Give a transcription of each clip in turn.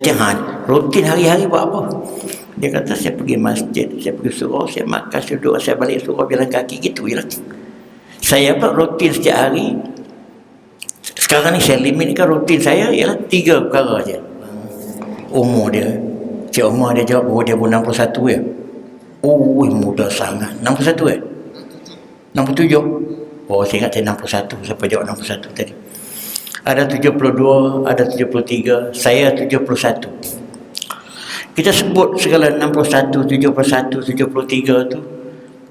Jangan rutin hari-hari buat apa? Dia kata saya pergi masjid, saya pergi surau, saya makan, saya duduk, saya balik surau jalan kaki gitu je lah. Saya pun rutin setiap hari. Sekarang ni saya limitkan rutin saya ialah 3 perkara je. Umur dia, Cik Umar dia jawab, oh dia pun 61 ya. Oh muda sangat. 61 ya? 67? Oh saya ingat saya 61. Siapa jawab 61 tadi? Ada 72, ada 73, saya 71. Kita sebut segala 61, 71, 73 tu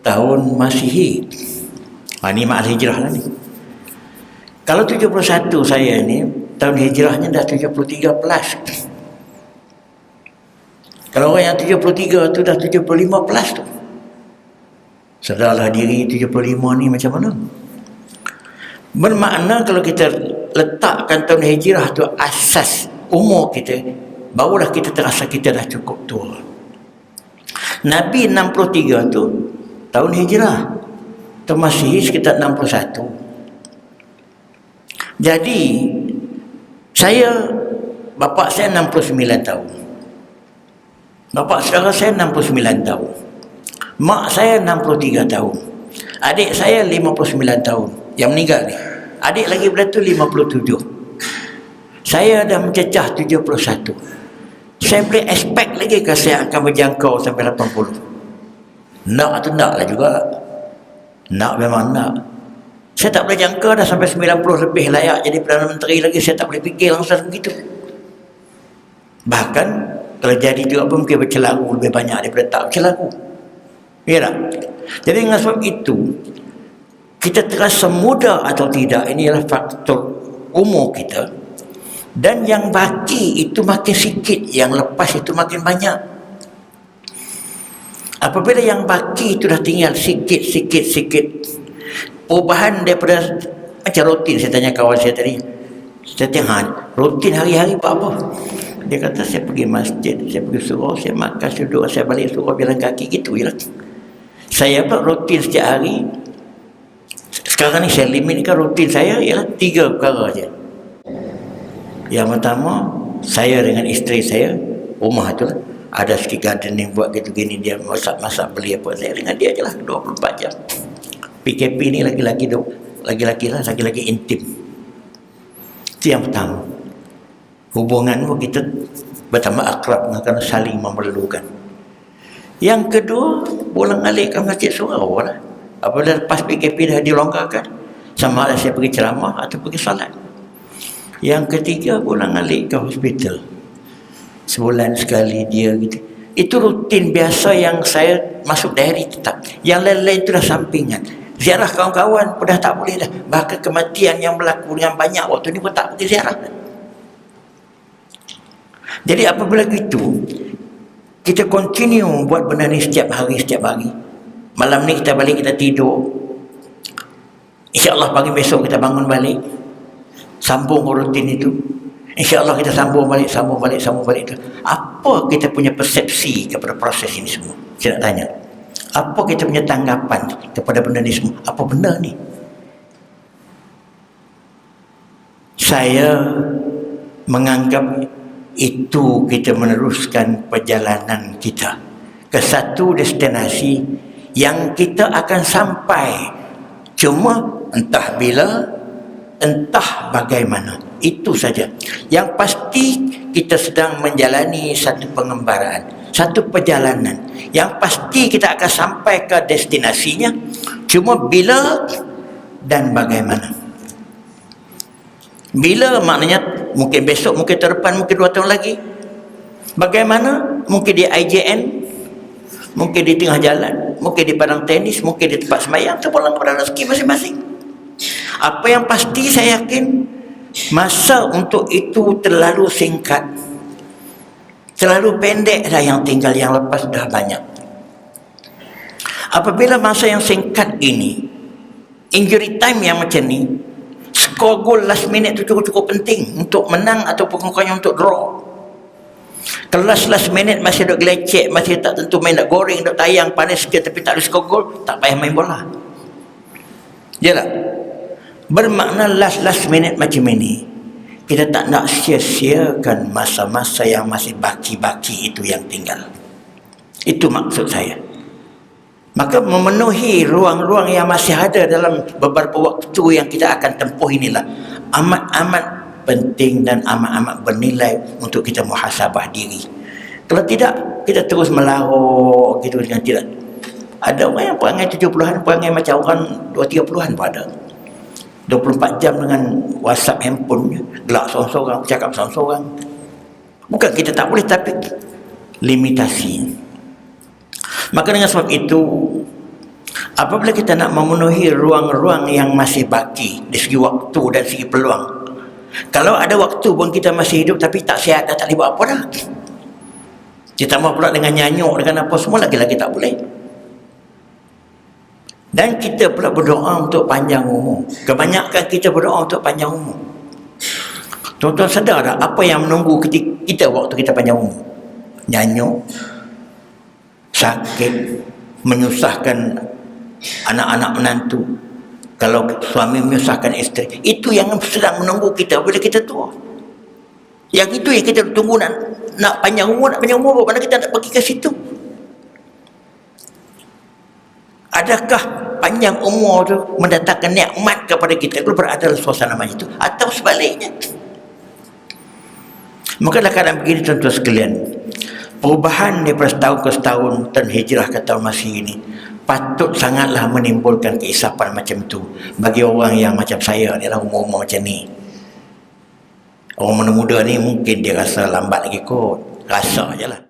tahun Masihi. Ini mak hijrah lah ni. Kalau 71 saya ni, tahun hijrahnya dah 73 plus. Kalau orang yang 73 tu dah 75 plus tu. Sedarlah diri 75 ni macam mana? Bermakna kalau kita letakkan tahun hijrah tu asas umur kita, barulah kita terasa kita dah cukup tua. Nabi 63 tu tahun hijrah, tahun Masihi sekitar 61. Jadi bapak saya 69 tahun, bapak saudara saya 69 tahun, mak saya 63 tahun, adik saya 59 tahun yang meninggal ni. Adik lagi pada tu 57. Saya dah mencecah 71. Saya boleh expect lagi ke saya akan berjangkau sampai 80? Nak tu nak lah juga. Nak memang nak. Saya tak boleh jangka dah sampai 90 lebih layak jadi Perdana Menteri lagi. Saya tak boleh fikir langsung begitu. Bahkan kalau jadi juga pun mungkin bercelaru lebih banyak daripada tak bercelaru. Ya tak? Jadi dengan sebab itu, kita terasa muda atau tidak, ini adalah faktor umur kita. Dan yang baki itu makin sikit, yang lepas itu makin banyak. Apabila yang baki itu dah tinggal sikit, perubahan daripada macam rutin. Saya tanya kawan saya tadi, saya tanya rutin hari-hari buat apa? Dia kata saya pergi masjid, saya pergi surau, saya makan, saya duduk, saya balik surau jalan kaki gitu je lah. Saya pun rutin setiap hari. Sekarang ni saya limitkan rutin saya ialah 3 perkara je. Yang pertama, saya dengan isteri saya, rumah tu lah, ada sikit gardening buat gitu gini, dia masak-masak beli apa, saya dengan dia je lah 24 jam. PKP ni lagi-lagi intim. Itu yang pertama. Hubungan kita bertambah akrab kerana saling memerlukan. Yang kedua, bolak-balik ke masjid surau lah. Apabila lepas PKP dah dilonggarkan, sama ada saya pergi ceramah atau pergi salat. Yang ketiga, pulang-alik ke hospital. Sebulan sekali dia gitu. Itu rutin biasa yang saya masuk diary tetap. Yang lain-lain itu dah sampingan. Ziarah kawan-kawan pun dah tak boleh dah. Bahkan kematian yang berlaku dengan banyak waktu ni pun tak pergi ziarah. Jadi apabila gitu, kita continue buat benda ni setiap hari. Malam ni kita balik, kita tidur. InsyaAllah pagi besok kita bangun balik. Sambung rutin itu. InsyaAllah kita sambung balik itu. Apa kita punya persepsi kepada proses ini semua? Saya nak tanya. Apa kita punya tanggapan kepada benda ni semua? Apa benda ni? Saya menganggap itu kita meneruskan perjalanan kita ke satu destinasi yang kita akan sampai, cuma entah bila, entah bagaimana. Itu saja. Yang pasti kita sedang menjalani satu pengembaraan, satu perjalanan. Yang pasti kita akan sampai ke destinasinya, cuma bila dan bagaimana. Bila maknanya mungkin besok, mungkin tahun depan, mungkin 2 tahun lagi. Bagaimana? Mungkin di IJN, mungkin di tengah jalan, mungkin di padang tenis, mungkin di tempat sembahyang, terpulang kepada rezeki masing-masing. Apa yang pasti saya yakin, masa untuk itu terlalu singkat, terlalu pendek dah yang tinggal, yang lepas dah banyak. Apabila masa yang singkat ini, injury time yang macam ni, skor gol last minute tu cukup penting untuk menang ataupun untuk draw. Kalau last minute masih duk gelecek, masih tak tentu main, nak goreng, nak tayang panas sikit tapi tak ada skor gol, tak payah main bola. Ya tak? Bermakna last minute macam ini, Kita tak nak sia-siakan masa-masa yang masih baki-baki itu yang tinggal. Itu maksud saya. Maka memenuhi ruang-ruang yang masih ada dalam beberapa waktu yang kita akan tempuh inilah amat-amat penting dan amat-amat bernilai untuk kita muhasabah diri. Kalau tidak, kita terus melarut gitu dengan tidak. Ada orang yang perangai 70-an, perangai macam orang 2-30-an pun ada. 24 jam dengan WhatsApp handphone, gelak seorang-seorang, cakap seorang-seorang. Bukan kita tak boleh, tapi limitasi. Maka dengan sebab itu, apabila kita nak memenuhi ruang-ruang yang masih baki dari segi waktu dan segi peluang, kalau ada waktu pun kita masih hidup tapi tak sihat, tak boleh buat apa dah. Ditambah pula dengan nyanyuk, dengan apa semua, lagi-lagi tak boleh. Dan kita pula berdoa untuk panjang umur. Kebanyakan kita berdoa untuk panjang umur. Tuan-tuan sedar tak apa yang menunggu kita waktu kita panjang umur? Nyanyuk, sakit, menyusahkan anak-anak menantu, kalau suami menyusahkan isteri. Itu yang sedang menunggu kita bila kita tua. Yang itu yang kita tunggu, nak panjang umur, mana kita nak pergi ke situ? Adakah panjang umur itu mendatangkan nikmat kepada kita kalau berada dalam suasana macam itu, atau sebaliknya? Maka dalam keadaan begini, tuan-tuan sekalian, perubahan daripada setahun ke setahun dan hijrah ke tahun masih ini patut sangatlah menimbulkan keisapan macam itu bagi orang yang macam saya ni lah, umur-umur macam ni. Orang muda-muda ni mungkin dia rasa lambat lagi kot, rasa je lah.